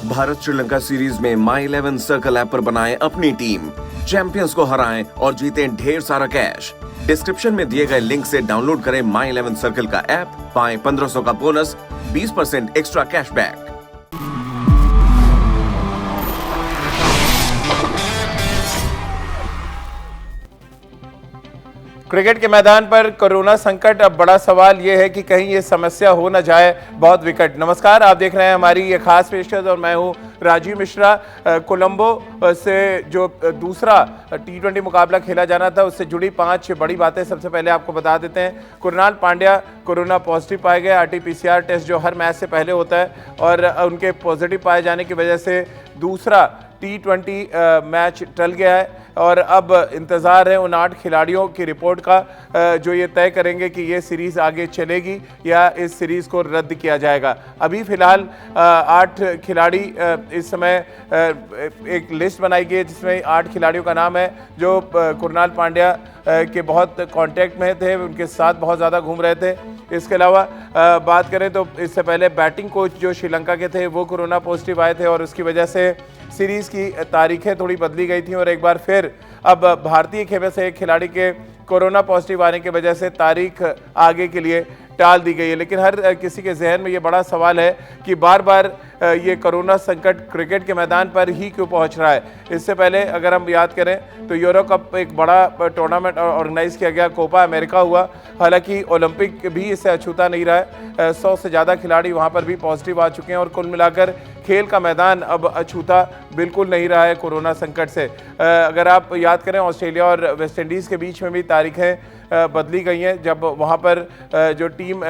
Bharat Sri Lanka series में माई 11 circle app पर बनाएं अपनी टीम, चैंपियंस को हराएं और जीतें ढेर सारा कैश। डिस्क्रिप्शन में दिए गए लिंक से डाउनलोड करें माई 11 सर्कल का ऐप, पाएं 1500 का बोनस, 20% एक्स्ट्रा कैशबैक। क्रिकेट के मैदान पर कोरोना संकट। अब बड़ा सवाल यह है कि कहीं ये समस्या हो न जाए बहुत विकट। नमस्कार, आप देख रहे हैं हमारी ये खास पेशकश और मैं हूं राजीव मिश्रा। कोलंबो से जो दूसरा T20 मुकाबला खेला जाना था उससे जुड़ी 5 बड़ी बातें सबसे पहले आपको बता देते हैं। कृणाल पांड्या कोरोना पॉजिटिव पाए गए। RT-PCR टेस्ट जो हर मैच से पहले होता है और उनके पॉजिटिव पाए जाने की वजह से दूसरा T20 मैच टल गया है और अब इंतज़ार है उन 8 खिलाड़ियों की रिपोर्ट का जो ये तय करेंगे कि ये सीरीज़ आगे चलेगी या इस सीरीज़ को रद्द किया जाएगा। अभी फ़िलहाल 8 खिलाड़ी इस समय एक लिस्ट बनाई गई है जिसमें 8 खिलाड़ियों का नाम है जो कृणाल पांड्या के बहुत कांटेक्ट में थे, उनके साथ बहुत ज़्यादा घूम रहे थे। इसके अलावा बात करें तो इससे पहले बैटिंग कोच जो श्रीलंका के थे वो कोरोना पॉजिटिव आए थे और उसकी वजह से सीरीज़ की तारीखें थोड़ी बदली गई थी और एक बार फिर अब भारतीय खेमे से एक खिलाड़ी के कोरोना पॉजिटिव आने की वजह से तारीख आगे के लिए टाल दी गई है। लेकिन हर किसी के जहन में ये बड़ा सवाल है कि बार बार ये कोरोना संकट क्रिकेट के मैदान पर ही क्यों पहुंच रहा है। इससे पहले अगर हम याद करें तो यूरो कप एक बड़ा टूर्नामेंट ऑर्गेनाइज किया गया, कोपा अमेरिका हुआ। हालांकि ओलंपिक भी इससे अछूता नहीं रहा है। 100 से ज़्यादा खिलाड़ी वहाँ पर भी पॉजिटिव आ चुके हैं और कुल मिलाकर खेल का मैदान अब अछूता बिल्कुल नहीं रहा है कोरोना संकट से। अगर आप याद करें ऑस्ट्रेलिया और वेस्ट इंडीज़ के बीच में भी तारीखें बदली गई हैं जब वहाँ पर जो टीम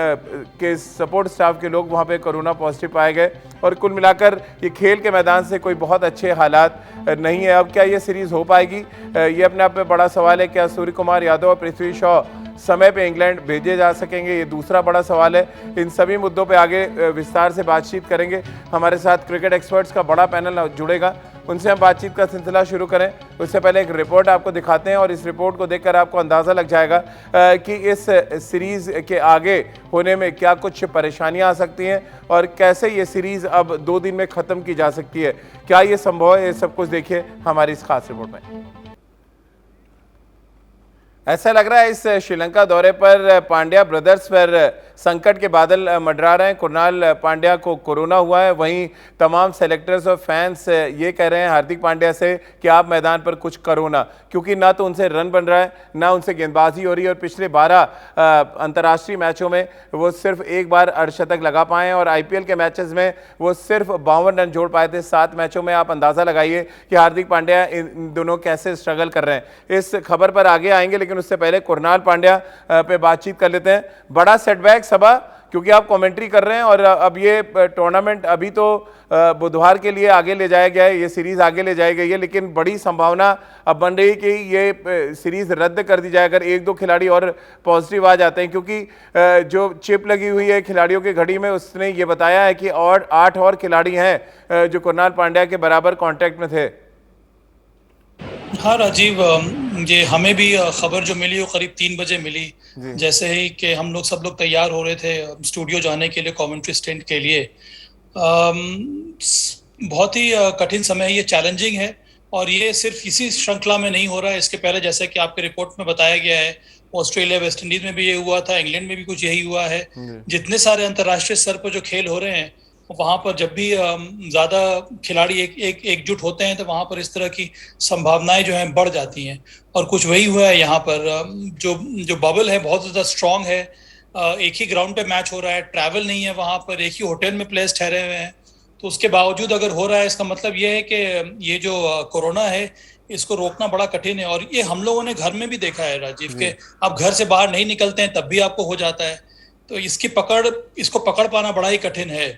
के सपोर्ट स्टाफ के लोग वहाँ पे कोरोना पॉजिटिव पाए गए और कुल मिलाकर ये खेल के मैदान से कोई बहुत अच्छे हालात नहीं है। अब क्या ये सीरीज़ हो पाएगी, ये अपने आप में बड़ा सवाल है। क्या सूर्य कुमार यादव और पृथ्वी शॉ समय पे इंग्लैंड भेजे जा सकेंगे, ये दूसरा बड़ा सवाल है। इन सभी मुद्दों पे आगे विस्तार से बातचीत करेंगे। हमारे साथ क्रिकेट एक्सपर्ट्स का बड़ा पैनल जुड़ेगा, उनसे हम बातचीत का सिलसिला शुरू करें। उससे पहले एक रिपोर्ट आपको दिखाते हैं और इस रिपोर्ट को देखकर आपको अंदाज़ा लग जाएगा कि इस सीरीज़ के आगे होने में क्या कुछ परेशानियां आ सकती हैं और कैसे ये सीरीज़ अब 2 दिन में ख़त्म की जा सकती है। क्या ये संभव है, ये सब कुछ देखिए हमारी इस खास रिपोर्ट में। ऐसा लग रहा है इस श्रीलंका दौरे पर पांड्या ब्रदर्स पर संकट के बादल मंडरा रहे हैं। कृणाल पांड्या को कोरोना हुआ है, वहीं तमाम सेलेक्टर्स और फैंस ये कह रहे हैं हार्दिक पांड्या से कि आप मैदान पर कुछ करो ना, क्योंकि ना तो उनसे रन बन रहा है ना उनसे गेंदबाजी हो रही है और पिछले 12 अंतर्राष्ट्रीय मैचों में वो सिर्फ एक बार अर्धशतक लगा पाए हैं और IPL के मैचेस में वो सिर्फ 52 रन जोड़ पाए थे 7 मैचों में। आप अंदाज़ा लगाइए कि हार्दिक पांड्या इन दोनों कैसे स्ट्रगल कर रहे हैं। इस खबर पर आगे आएंगे लेकिन उससे पहले कृणाल पांड्या पे बातचीत कर लेते हैं। बड़ा सेटबैक सबा, क्योंकि आप कमेंट्री कर रहे हैं और अब ये टूर्नामेंट अभी तो बुधवार के लिए आगे ले जाया गया है, ये सीरीज़ आगे ले जाई गई है, लेकिन बड़ी संभावना अब बन रही है कि ये सीरीज़ रद्द कर दी जाए अगर 1-2 खिलाड़ी और पॉजिटिव आ जाते हैं, क्योंकि जो चिप लगी हुई है खिलाड़ियों की घड़ी में उसने ये बताया है कि और 8 और खिलाड़ी हैं जो कृणाल पांड्या के बराबर कॉन्टैक्ट में थे। हाँ राजीव, ये हमें भी खबर जो मिली वो करीब 3 बजे मिली। जैसे ही कि हम लोग सब लोग तैयार हो रहे थे स्टूडियो जाने के लिए, कमेंट्री स्टैंड के लिए। बहुत ही कठिन समय है, ये चैलेंजिंग है और ये सिर्फ इसी श्रृंखला में नहीं हो रहा है। इसके पहले जैसे कि आपके रिपोर्ट में बताया गया है ऑस्ट्रेलिया वेस्ट इंडीज में भी ये हुआ था, इंग्लैंड में भी कुछ यही हुआ है। जितने सारे अंतर्राष्ट्रीय स्तर पर जो खेल हो रहे हैं वहाँ पर जब भी ज़्यादा खिलाड़ी एकजुट होते हैं तो वहाँ पर इस तरह की संभावनाएं जो हैं बढ़ जाती हैं और कुछ वही हुआ है यहाँ पर। जो बबल है बहुत ज़्यादा स्ट्रांग है। एक ही ग्राउंड पे मैच हो रहा है, ट्रैवल नहीं है वहाँ पर, एक ही होटल में प्लेयर्स ठहरे हुए हैं, तो उसके बावजूद अगर हो रहा है इसका मतलब ये है कि ये जो कोरोना है इसको रोकना बड़ा कठिन है। और ये हम लोगों ने घर में भी देखा है राजीव के आप घर से बाहर नहीं निकलते हैं तब भी आपको हो जाता है, तो इसको पकड़ पाना बड़ा ही कठिन है।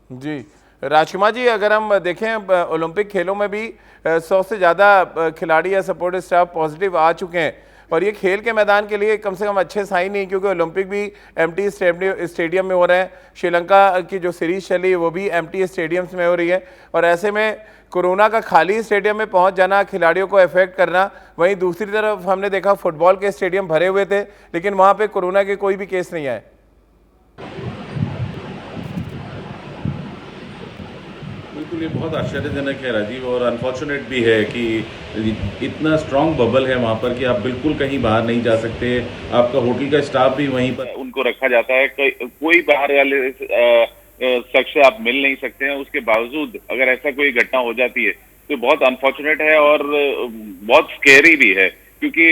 जी राजकुमार जी, अगर हम देखें ओलंपिक खेलों में भी 100 से ज़्यादा खिलाड़ी या सपोर्ट स्टाफ पॉजिटिव आ चुके हैं और ये खेल के मैदान के लिए कम से कम अच्छे साइन नहीं, क्योंकि ओलंपिक भी एम्प्टी स्टेडियम में हो रहे हैं। श्रीलंका की जो सीरीज चली वो भी एम्प्टी स्टेडियम्स में हो रही है और ऐसे में कोरोना का खाली स्टेडियम में पहुंच जाना, खिलाड़ियों को अफेक्ट करना। वहीं दूसरी तरफ हमने देखा फुटबॉल के स्टेडियम भरे हुए थे लेकिन वहाँ पर कोरोना के कोई भी केस नहीं आए। बिल्कुल, ये बहुत आश्चर्यजनक है राजीव, और अनफॉर्चुनेट भी है कि इतना स्ट्रॉन्ग बबल है वहाँ पर कि आप बिल्कुल कहीं बाहर नहीं जा सकते। आपका होटल का स्टाफ भी वहीं पर उनको रखा जाता है, कोई बाहर वाले शख्स से आप मिल नहीं सकते हैं। उसके बावजूद अगर ऐसा कोई घटना हो जाती है तो बहुत अनफॉर्चुनेट है और बहुत स्केरी भी है, क्योंकि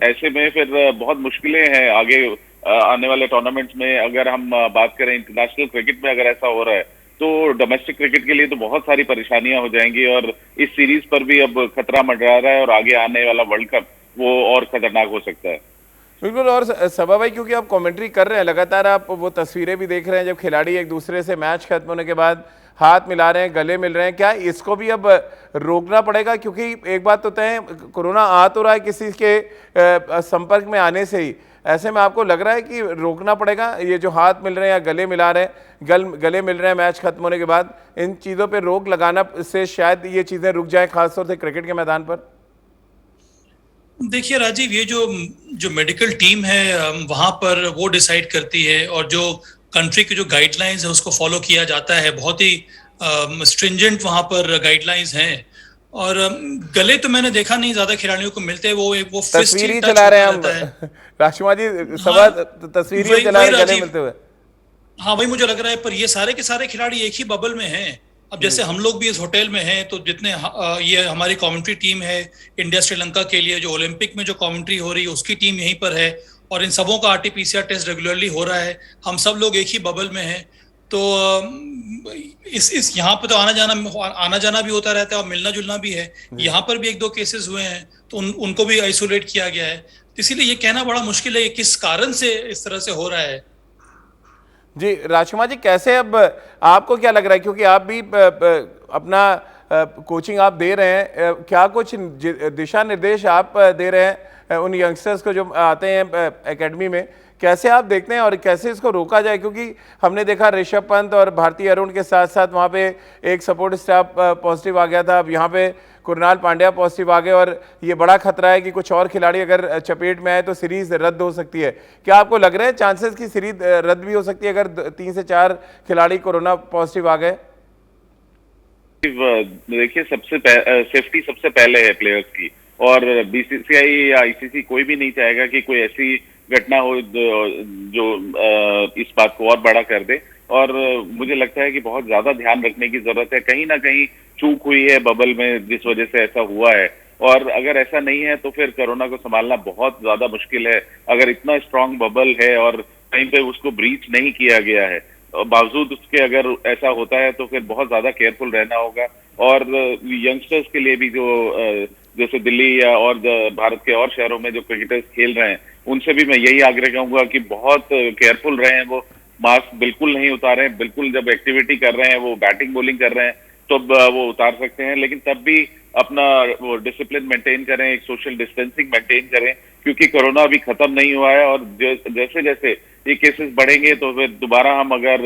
ऐसे में फिर बहुत मुश्किलें हैं आगे आने वाले टूर्नामेंट्स में। अगर हम बात करें इंटरनेशनल क्रिकेट में, अगर ऐसा हो रहा है तो डोमेस्टिक क्रिकेट के लिए तो बहुत सारी परेशानियां हो जाएंगी, और इस सीरीज पर भी अब खतरा मंडरा रहा है, और आगे आने वाला वर्ल्ड कप वो और खतरनाक हो सकता है। बिल्कुल। और सबा भाई, क्योंकि आप कमेंट्री कर रहे हैं लगातार, आप वो तस्वीरें भी देख रहे हैं जब खिलाड़ी एक दूसरे से मैच खत्म होने के बाद हाथ मिला रहे हैं, गले मिल रहे हैं, क्या इसको भी अब रोकना पड़ेगा? क्योंकि एक बात तो तय है, कोरोना आ तो रहा है किसी के संपर्क में आने से ही, ऐसे में आपको लग रहा है कि रोकना पड़ेगा ये जो हाथ मिल रहे हैं या गले मिला रहे हैं, गले मिल रहे हैं मैच खत्म होने के बाद, इन चीज़ों पर रोक लगाना से शायद ये चीज़ें रुक जाए, खासतौर से क्रिकेट के मैदान पर? देखिए राजीव, ये जो मेडिकल टीम है वहां पर वो डिसाइड करती है, और जो कंट्री की जो गाइडलाइंस है उसको फॉलो किया जाता है। बहुत ही स्ट्रिंजेंट वहां पर गाइडलाइंस हैं। और गले तो मैंने देखा नहीं ज्यादा खिलाड़ियों को मिलते हैं, वो तस्वीर ही चला रहे हैं हम राजकुमार जी, सभा तस्वीर ही चला रहे गले मिलते हुए। हाँ, वही मुझे लग रहा है, पर ये सारे के सारे खिलाड़ी एक ही बबल में हैं। अब जैसे हम लोग भी इस होटल में हैं, तो जितने ये हमारी कमेंट्री टीम है इंडिया श्रीलंका के लिए, जो ओलंपिक में जो कमेंट्री हो रही है उसकी टीम यहीं पर है, और इन सबों का आरटीपीसीआर टेस्ट रेगुलरली हो रहा है। हम सब लोग एक ही बबल में हैं, तो इस यहाँ पे तो आना जाना भी होता रहता है और मिलना जुलना भी है। यहाँ पर भी 1-2 केसेस हुए हैं, तो उनको भी आइसोलेट किया गया है। इसीलिए ये कहना बड़ा मुश्किल है किस कारण से इस तरह से हो रहा है। जी राजकुमार जी, कैसे अब आपको क्या लग रहा है, क्योंकि आप भी अपना कोचिंग आप दे रहे हैं, क्या कुछ दिशा निर्देश आप दे रहे हैं उन यंगस्टर्स को जो आते हैं एकेडमी में, कैसे आप देखते हैं और कैसे इसको रोका जाए? क्योंकि हमने देखा ऋषभ पंत और भारती अरुण के साथ साथ वहाँ पे एक सपोर्ट स्टाफ पॉजिटिव आ गया था, अब यहाँ पे कुणाल पांड्या पॉजिटिव आ गए, और ये बड़ा खतरा है कि कुछ और खिलाड़ी अगर चपेट में आए तो सीरीज रद्द हो सकती है। क्या आपको लग रहा है चांसेस की सीरीज रद्द भी हो सकती है अगर 3 से 4 खिलाड़ी कोरोना पॉजिटिव आ गए? देखिए, सेफ्टी सबसे पहले है प्लेयर्स की, और बीसीसीआई या आईसीसी कोई भी नहीं चाहेगा कि कोई ऐसी घटना हो जो इस बात को और बड़ा कर दे। और मुझे लगता है कि बहुत ज्यादा ध्यान रखने की जरूरत है। कहीं ना कहीं चूक हुई है बबल में, जिस वजह से ऐसा हुआ है, और अगर ऐसा नहीं है तो फिर कोरोना को संभालना बहुत ज्यादा मुश्किल है। अगर इतना स्ट्रांग बबल है और कहीं पे उसको ब्रीच नहीं किया गया है, बावजूद उसके अगर ऐसा होता है तो फिर बहुत ज्यादा केयरफुल रहना होगा। और यंगस्टर्स के लिए भी, जो जैसे दिल्ली या और भारत के और शहरों में जो क्रिकेटर्स खेल रहे हैं, उनसे भी मैं यही आग्रह करूंगा कि बहुत केयरफुल रहें। वो मास्क बिल्कुल नहीं उतारें, बिल्कुल जब एक्टिविटी कर रहे हैं, वो बैटिंग बॉलिंग कर रहे हैं तब वो उतार सकते हैं, लेकिन तब भी अपना वो डिसिप्लिन मेंटेन करें, एक सोशल डिस्टेंसिंग मेंटेन करें, क्योंकि कोरोना अभी खत्म नहीं हुआ है। और जैसे जैसे ये केसेस बढ़ेंगे तो फिर दोबारा हम अगर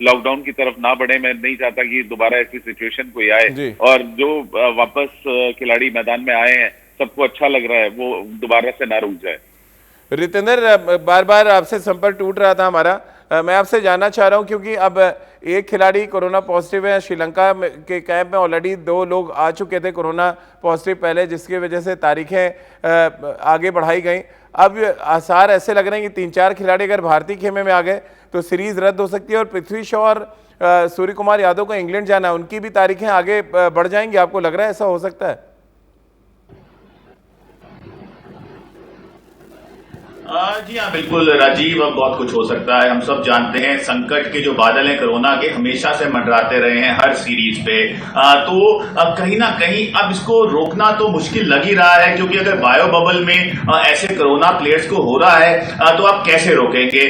लॉकडाउन की तरफ ना बढ़े, मैं नहीं चाहता कि दोबारा ऐसी सिचुएशन कोई आए, और जो वापस खिलाड़ी मैदान में आए हैं सबको अच्छा लग रहा है, वो दोबारा से ना रुक जाए। रितेंद्र, बार बार आपसे संपर्क टूट रहा था हमारा, मैं आपसे जानना चाह रहा हूं, क्योंकि अब एक खिलाड़ी कोरोना पॉजिटिव है, श्रीलंका के कैंप में ऑलरेडी 2 लोग आ चुके थे कोरोना पॉजिटिव पहले, जिसकी वजह से तारीखें आगे बढ़ाई गई। अब आसार ऐसे लग रहे हैं कि 3-4 खिलाड़ी अगर भारतीय खेमे में आ गए तो सीरीज रद्द हो सकती है, और पृथ्वी शॉ और सूर्य कुमार यादव को इंग्लैंड जाना है, उनकी भी तारीखें आगे बढ़ जाएंगी। आपको लग रहा है ऐसा हो सकता है? जी हाँ, बिल्कुल राजीव, अब बहुत कुछ हो सकता है। हम सब जानते हैं संकट के जो बादल हैं कोरोना के हमेशा से मंडराते रहे हैं हर सीरीज पे, तो अब कहीं ना कहीं अब इसको रोकना तो मुश्किल लग ही रहा है, क्योंकि अगर बायो बबल में ऐसे कोरोना प्लेयर्स को हो रहा है तो आप कैसे रोकेंगे?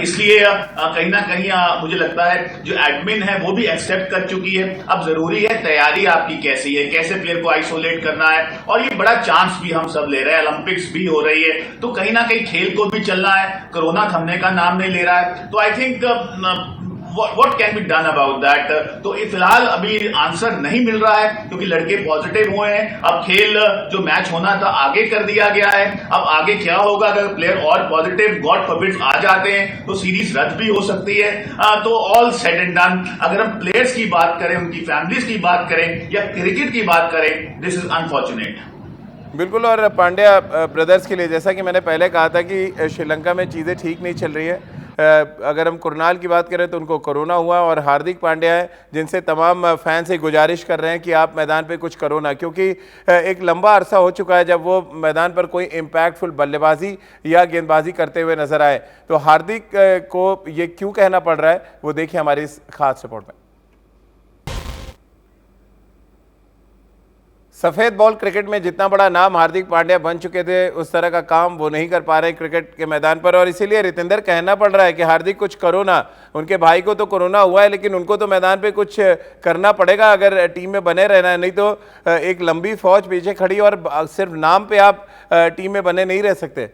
इसलिए कहीं ना कहीं मुझे लगता है जो एडमिन है वो भी एक्सेप्ट कर चुकी है। अब जरूरी है तैयारी आपकी कैसी है, कैसे प्लेयर को आइसोलेट करना है, और ये बड़ा चांस भी हम सब ले रहे हैं, ओलंपिक्स भी हो रही है, तो कहीं ना कहीं खेल को भी चलना है, कोरोना थमने का नाम नहीं ले रहा है। तो I think what can be done about that? तो फिलहाल अभी आंसर नहीं मिल रहा है क्योंकि लड़के पॉजिटिव हुए हैं। अब खेल जो मैच होना था आगे कर दिया गया है। अब आगे क्या होगा अगर प्लेयर और पॉजिटिव गॉड फॉरबिड आ जाते हैं तो सीरीज रद्द भी हो सकती है। तो ऑल सेड एंड डन, अगर हम प्लेयर्स की बात करें, उनकी फैमिलीज की बात करें या क्रिकेट की बात करें, दिस इज अनफॉर्चुनेट। बिल्कुल। और पांड्या ब्रदर्स के लिए, जैसा कि मैंने पहले कहा था कि श्रीलंका में चीज़ें ठीक नहीं चल रही है। अगर हम कुरनाल की बात करें तो उनको कोरोना हुआ, और हार्दिक पांड्या है जिनसे तमाम फैन से गुजारिश कर रहे हैं कि आप मैदान पे कुछ करो ना, क्योंकि एक लंबा अरसा हो चुका है जब वो मैदान पर कोई इम्पैक्टफुल बल्लेबाजी या गेंदबाजी करते हुए नजर आए। तो हार्दिक को ये क्यों कहना पड़ रहा है, वो देखिए हमारी इस खास रिपोर्ट में। सफेद बॉल क्रिकेट में जितना बड़ा नाम हार्दिक पांड्या बन चुके थे, उस तरह का काम वो नहीं कर पा रहे क्रिकेट के मैदान पर, और इसीलिए रितेंद्र कहना पड़ रहा है कि हार्दिक कुछ करो ना। उनके भाई को तो कोरोना हुआ है, लेकिन उनको तो मैदान पे कुछ करना पड़ेगा अगर टीम में बने रहना है, नहीं तो एक लंबी फौज पीछे खड़ी और सिर्फ नाम पे आप टीम में बने नहीं रह सकते।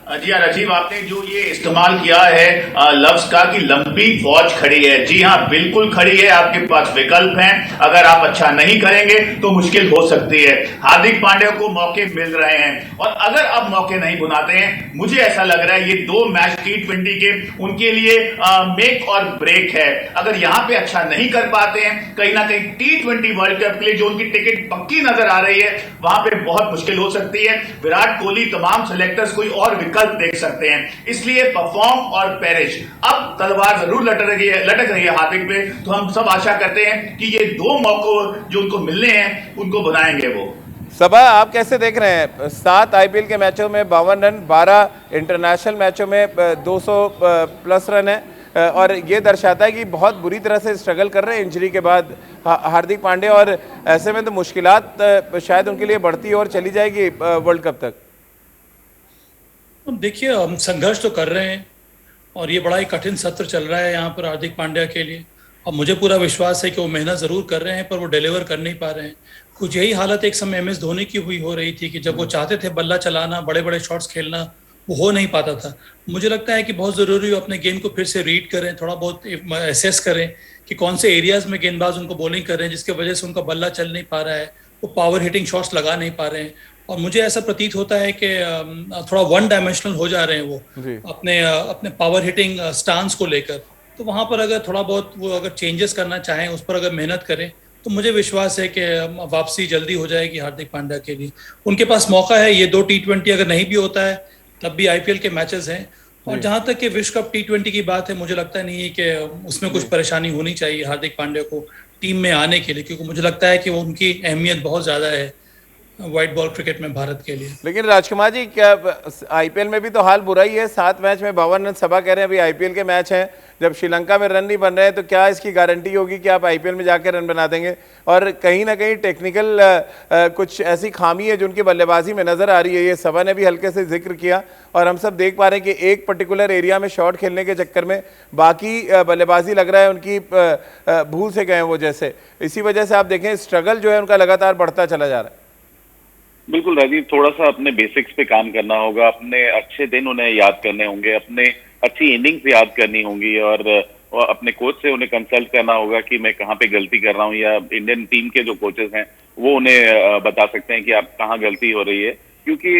जी हाँ राजीव, आपने जो ये इस्तेमाल किया है लफ्ज का कि लंबी फौज खड़ी है, जी हाँ बिल्कुल खड़ी है। आपके पास विकल्प हैं, अगर आप अच्छा नहीं करेंगे तो मुश्किल हो सकती है। हार्दिक पांड्या को मौके मिल रहे हैं, और अगर आप मौके नहीं बुनाते हैं, मुझे ऐसा लग रहा है ये 2 मैच T20 के उनके लिए मेक और ब्रेक है। अगर यहाँ पे अच्छा नहीं कर पाते हैं, कहीं ना कहीं T20 वर्ल्ड कप के लिए जो उनकी टिकट पक्की नजर आ रही है, वहां पे बहुत मुश्किल हो सकती है। विराट कोहली, तमाम सिलेक्टर्स कोई और विकल्प देख सकते हैं, इसलिए परफॉर्म और पेरिश। अब तलवार जरूर लटक रही है हार्दिक पे, तो हम सब आशा करते हैं कि ये 2 मौके जो उनको मिलने हैं उनको बनाएंगे वो। सबा, आप कैसे देख रहे हैं? 7 आईपीएल के मैचों में 52 रन, 12 इंटरनेशनल मैचों में 200 प्लस रन है, और ये दर्शाता है कि बहुत बुरी तरह से स्ट्रगल कर रहे हैं इंजरी के बाद हार्दिक पांड्या, और ऐसे में तो मुश्किलात शायद उनके लिए बढ़ती और चली जाएगी वर्ल्ड कप तक। देखिए, हम संघर्ष तो कर रहे हैं और ये बड़ा ही कठिन सत्र चल रहा है यहाँ पर हार्दिक पांड्या के लिए, और मुझे पूरा विश्वास है कि वो मेहनत ज़रूर कर रहे हैं पर वो डिलीवर कर नहीं पा रहे हैं। कुछ यही हालत एक समय MS धोनी की हो रही थी कि जब वो चाहते थे बल्ला चलाना, बड़े बड़े शॉट्स खेलना, वो हो नहीं पाता था। मुझे लगता है कि बहुत ज़रूरी हो अपने गेम को फिर से रीड करें, थोड़ा बहुत एसेस करें कि कौन से एरियाज़ में गेंदबाज उनको बॉलिंग कर रहे हैं जिसकी वजह से उनका बल्ला चल नहीं पा रहा है, वो पावर हिटिंग शॉट्स लगा नहीं पा रहे हैं। और मुझे ऐसा प्रतीत होता है कि थोड़ा 1 डायमेंशनल हो जा रहे हैं वो अपने पावर हिटिंग स्टांस को लेकर। तो वहाँ पर अगर थोड़ा बहुत वो अगर चेंजेस करना चाहें, उस पर अगर मेहनत करें, तो मुझे विश्वास है कि वापसी जल्दी हो जाएगी हार्दिक पांड्या के लिए। उनके पास मौका है, ये 2 T20 अगर नहीं भी होता है तब भी IPL के मैचेस हैं, और जहाँ तक कि विश्व कप T20 की बात है, मुझे लगता नहीं है कि उसमें कुछ परेशानी होनी चाहिए हार्दिक पांड्या को टीम में आने के लिए, क्योंकि मुझे लगता है कि वो उनकी अहमियत बहुत ज़्यादा है व्हाइट बॉल क्रिकेट में भारत के लिए। लेकिन राजकुमार जी, क्या आईपीएल में भी तो हाल बुरा ही है? 7 मैच में 52 रन। सबा कह रहे हैं अभी आईपीएल के मैच हैं, जब श्रीलंका में रन नहीं बन रहे हैं तो क्या इसकी गारंटी होगी कि आप आईपीएल में जाकर रन बना देंगे? और कहीं ना कहीं टेक्निकल कुछ ऐसी खामी है जो उनकी बल्लेबाजी में नजर आ रही है, ये सबा ने भी हल्के से जिक्र किया, और हम सब देख पा रहे हैं कि एक पर्टिकुलर एरिया में शॉट खेलने के चक्कर में बाकी बल्लेबाजी लग रहा है उनकी भूल से गए वो जैसे। इसी वजह से आप देखें स्ट्रगल जो है उनका लगातार बढ़ता चला जा रहा है। बिल्कुल राजीव, थोड़ा सा अपने बेसिक्स पे काम करना होगा, अपने अच्छे दिन उन्हें याद करने होंगे, अपने अच्छी इनिंग्स याद करनी होंगी, और अपने कोच से उन्हें कंसल्ट करना होगा कि मैं कहाँ पे गलती कर रहा हूँ, या इंडियन टीम के जो कोचेस हैं वो उन्हें बता सकते हैं कि आप कहाँ गलती हो रही है। क्योंकि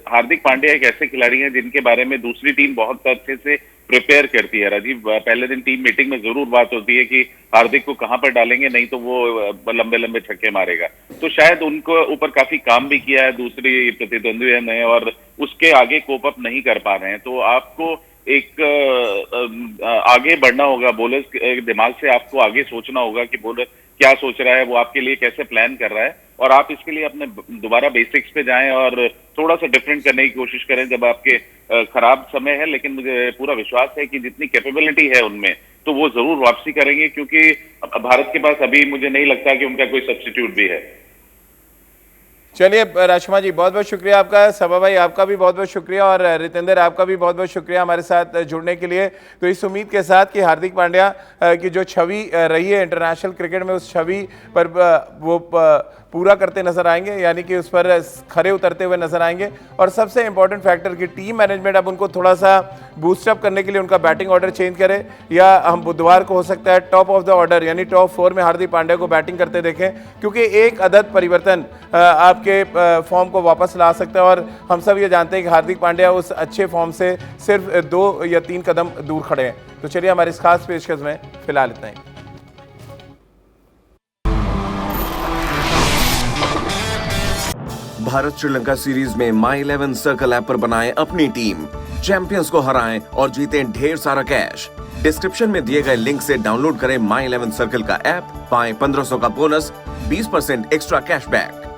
हार्दिक पांड्या एक ऐसे खिलाड़ी हैं जिनके बारे में दूसरी टीम बहुत अच्छे से प्रिपेयर करती है राजीव। पहले दिन टीम मीटिंग में जरूर बात होती है कि हार्दिक को कहां पर डालेंगे, नहीं तो वो लंबे लंबे छक्के मारेगा। तो शायद उनको ऊपर काफी काम भी किया है दूसरी प्रतिद्वंदी ने, और उसके आगे कोप अप नहीं कर पा रहे हैं। तो आपको एक आगे बढ़ना होगा, बॉलर्स के दिमाग से आपको आगे सोचना होगा कि बॉलर क्या सोच रहा है, वो आपके लिए कैसे प्लान कर रहा है, और आप इसके लिए अपने दोबारा बेसिक्स पे जाएं और थोड़ा सा डिफरेंट करने की कोशिश करें जब आपके खराब समय है। लेकिन मुझे पूरा विश्वास है कि जितनी कैपेबिलिटी है उनमें, तो वो जरूर वापसी करेंगे, क्योंकि भारत के पास अभी मुझे नहीं लगता कि उनका कोई सब्स्टिट्यूट भी है। चलिए राजकुमार जी, बहुत बहुत शुक्रिया आपका। सबा भाई आपका भी बहुत बहुत शुक्रिया, और रितेंद्र आपका भी बहुत बहुत शुक्रिया हमारे साथ जुड़ने के लिए। तो इस उम्मीद के साथ कि हार्दिक पांड्या की जो छवि रही है इंटरनेशनल क्रिकेट में, उस छवि पर वो पूरा करते नजर आएंगे, यानी कि उस पर खरे उतरते हुए नजर आएंगे। और सबसे इंपॉर्टेंट फैक्टर कि टीम मैनेजमेंट अब उनको थोड़ा सा बूस्टअप करने के लिए उनका बैटिंग ऑर्डर चेंज करे, या हम बुधवार को हो सकता है टॉप ऑफ द ऑर्डर यानी टॉप 4 में हार्दिक पांड्या को बैटिंग करते देखें, क्योंकि एक अदद परिवर्तन आपके फॉर्म को वापस ला सकता है। और हम सब ये जानते हैं कि हार्दिक पांड्या उस अच्छे फॉर्म से सिर्फ 2 या 3 कदम दूर खड़े हैं। तो चलिए हमारी इस खास पेशकश में फिलहाल इतना ही। भारत श्रीलंका सीरीज में माई 11 सर्कल ऐप पर बनाएं अपनी टीम, चैंपियंस को हराएं और जीतें ढेर सारा कैश। डिस्क्रिप्शन में दिए गए लिंक से डाउनलोड करें माई 11 सर्कल का ऐप, पाएं 1500 का बोनस, 20% एक्स्ट्रा कैशबैक।